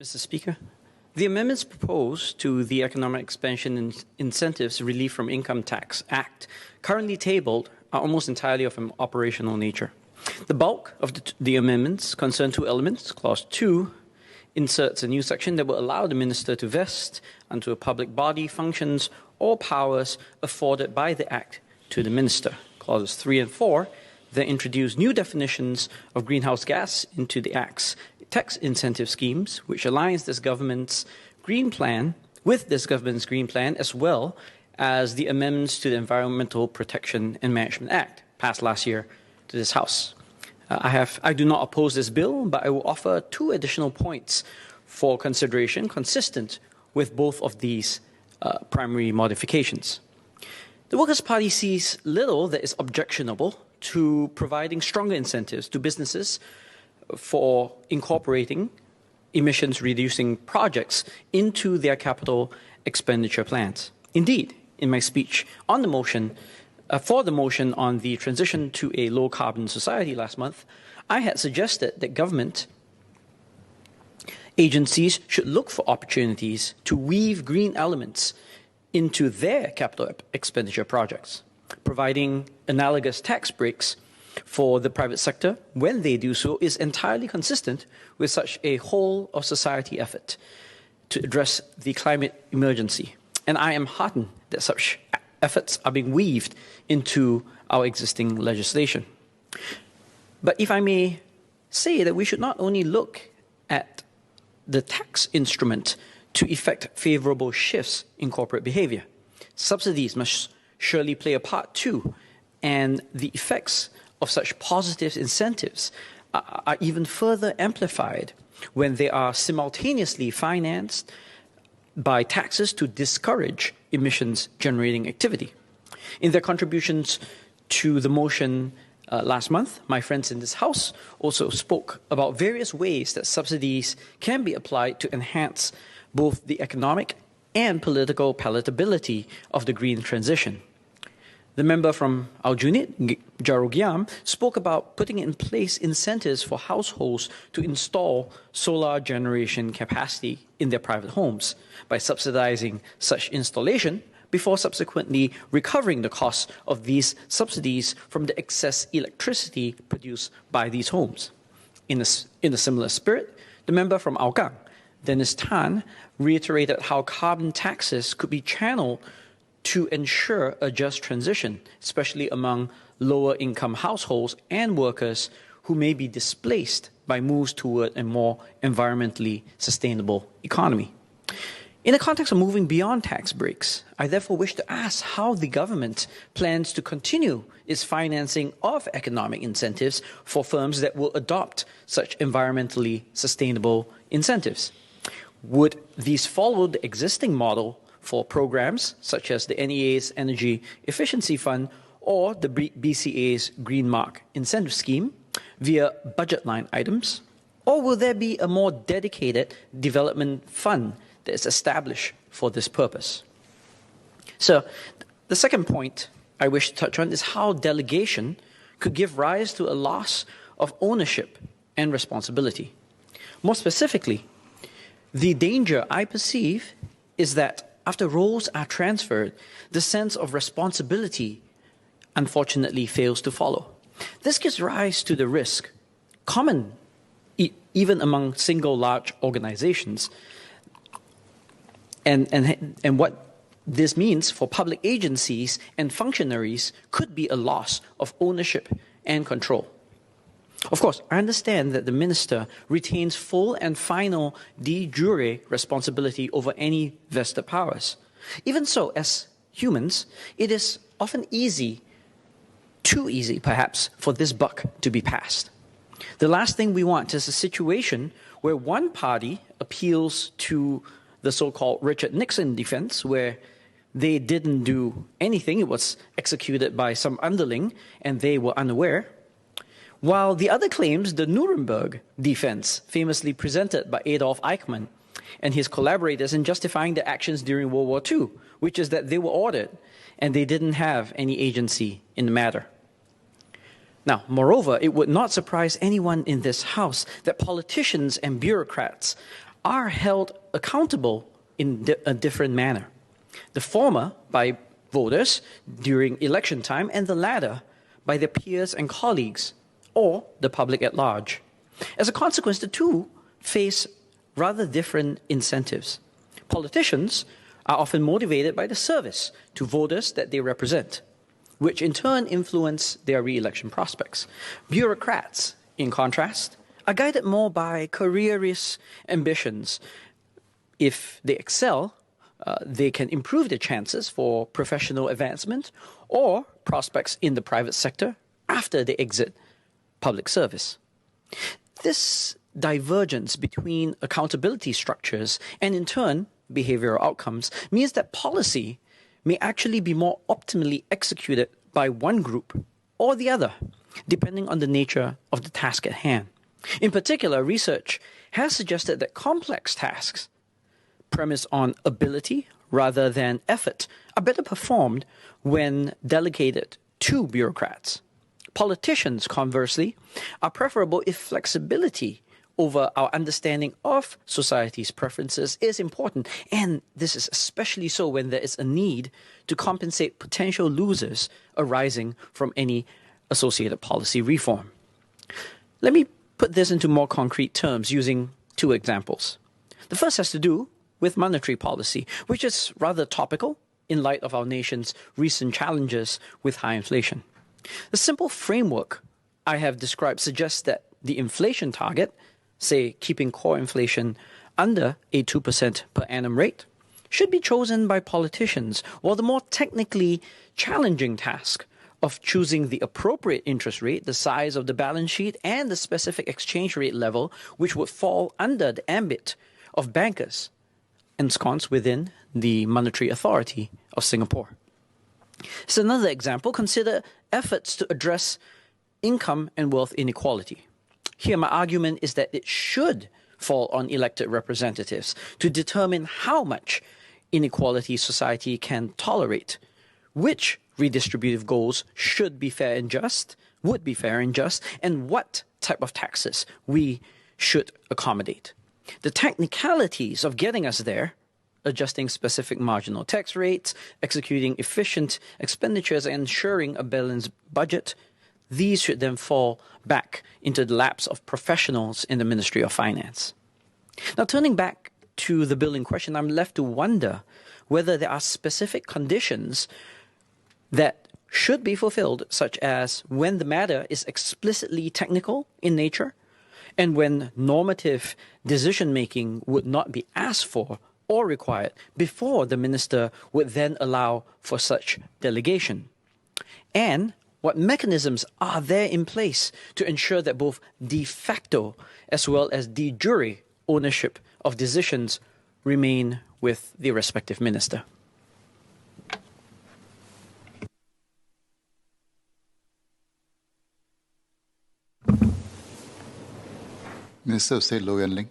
Mr. Speaker, the amendments proposed to the Economic Expansion and Incentives Relief from Income Tax Act, currently tabled, are almost entirely of an operational nature. The bulk of the amendments concern two elements. Clause 2 inserts a new section that will allow the minister to vest unto a public body functions or powers afforded by the Act to the minister. Clauses 3 and 4 then introduce new definitions of greenhouse gas into the Act's tax incentive schemes, which aligns this government's green plan with this government's green plan, as well as the amendments to the Environmental Protection and Management Act, passed last year to this House. I do not oppose this bill, but I will offer two additional points for consideration consistent with both of these primary modifications. The Workers' Party sees little that is objectionable to providing stronger incentives to businesses for incorporating emissions-reducing projects into their capital expenditure plans. Indeed, in my speech on the motion, for the motion on the transition to a low-carbon society last month, I had suggested that government agencies should look for opportunities to weave green elements into their capital expenditure projects, providing analogous tax breaks for the private sector when they do so is entirely consistent with such a whole-of-society effort to address the climate emergency. And I am heartened that such efforts are being weaved into our existing legislation. But if I may say that we should not only look at the tax instrument to effect favorable shifts in corporate behavior. Subsidies must surely play a part too, and the effects of such positive incentives are even further amplified when they are simultaneously financed by taxes to discourage emissions-generating activity. In their contributions to the motion last month, my friends in this House also spoke about various ways that subsidies can be applied to enhance both the economic and political palatability of the green transition. The member from Aljunied, Jarogiam, spoke about putting in place incentives for households to install solar generation capacity in their private homes by subsidizing such installation before subsequently recovering the cost of these subsidies from the excess electricity produced by these homes. In a similar spirit, the member from Hougang, Dennis Tan, reiterated how carbon taxes could be channeled to ensure a just transition, especially among lower-income households and workers who may be displaced by moves toward a more environmentally sustainable economy. In the context of moving beyond tax breaks, I therefore wish to ask how the government plans to continue its financing of economic incentives for firms that will adopt such environmentally sustainable incentives. Would these follow the existing model for programs such as the NEA's Energy Efficiency Fund or the BCA's Green Mark Incentive Scheme via budget line items? Or will there be a more dedicated development fund that is established for this purpose? So, the second point I wish to touch on is how delegation could give rise to a loss of ownership and responsibility. More specifically, the danger I perceive is that after roles are transferred, the sense of responsibility unfortunately fails to follow. This gives rise to the risk, common even among single large organizations, and what this means for public agencies and functionaries could be a loss of ownership and control. Of course, I understand that the minister retains full and final de jure responsibility over any vested powers. Even so, as humans, it is often easy, too easy perhaps, for this buck to be passed. The last thing we want is a situation where one party appeals to the so-called Richard Nixon defense, where they didn't do anything, it was executed by some underling, and they were unaware, while the other claims the Nuremberg defense, famously presented by Adolf Eichmann and his collaborators in justifying their actions during World War II, which is that they were ordered and they didn't have any agency in the matter. Now, moreover, it would not surprise anyone in this House that politicians and bureaucrats are held accountable in a different manner. The former by voters during election time, and the latter by their peers and colleagues, or the public at large. As a consequence, the two face rather different incentives. Politicians are often motivated by the service to voters that they represent, which in turn influence their re-election prospects. Bureaucrats, in contrast, are guided more by careerist ambitions. If they excel, they can improve their chances for professional advancement or prospects in the private sector after they exit public service. This divergence between accountability structures and, in turn, behavioral outcomes means that policy may actually be more optimally executed by one group or the other, depending on the nature of the task at hand. In particular, research has suggested that complex tasks premised on ability rather than effort are better performed when delegated to bureaucrats. Politicians, conversely, are preferable if flexibility over our understanding of society's preferences is important, and this is especially so when there is a need to compensate potential losers arising from any associated policy reform. Let me put this into more concrete terms using two examples. The first has to do with monetary policy, which is rather topical in light of our nation's recent challenges with high inflation. The simple framework I have described suggests that the inflation target, say keeping core inflation under a 2% per annum rate, should be chosen by politicians, while the more technically challenging task of choosing the appropriate interest rate, the size of the balance sheet, and the specific exchange rate level, which would fall under the ambit of bankers ensconced within the Monetary Authority of Singapore. As another example, consider efforts to address income and wealth inequality. Here, my argument is that it should fall on elected representatives to determine how much inequality society can tolerate, which redistributive goals should be fair and just, would be fair and just, and what type of taxes we should accommodate. The technicalities of getting us there, adjusting specific marginal tax rates, executing efficient expenditures, and ensuring a balanced budget, these should then fall back into the laps of professionals in the Ministry of Finance. Now, turning back to the bill in question, I'm left to wonder whether there are specific conditions that should be fulfilled, such as when the matter is explicitly technical in nature and when normative decision-making would not be asked for or required before the minister would then allow for such delegation. And what mechanisms are there in place to ensure that both de facto as well as de jure ownership of decisions remain with the respective minister? Minister of State Low Yan Ling.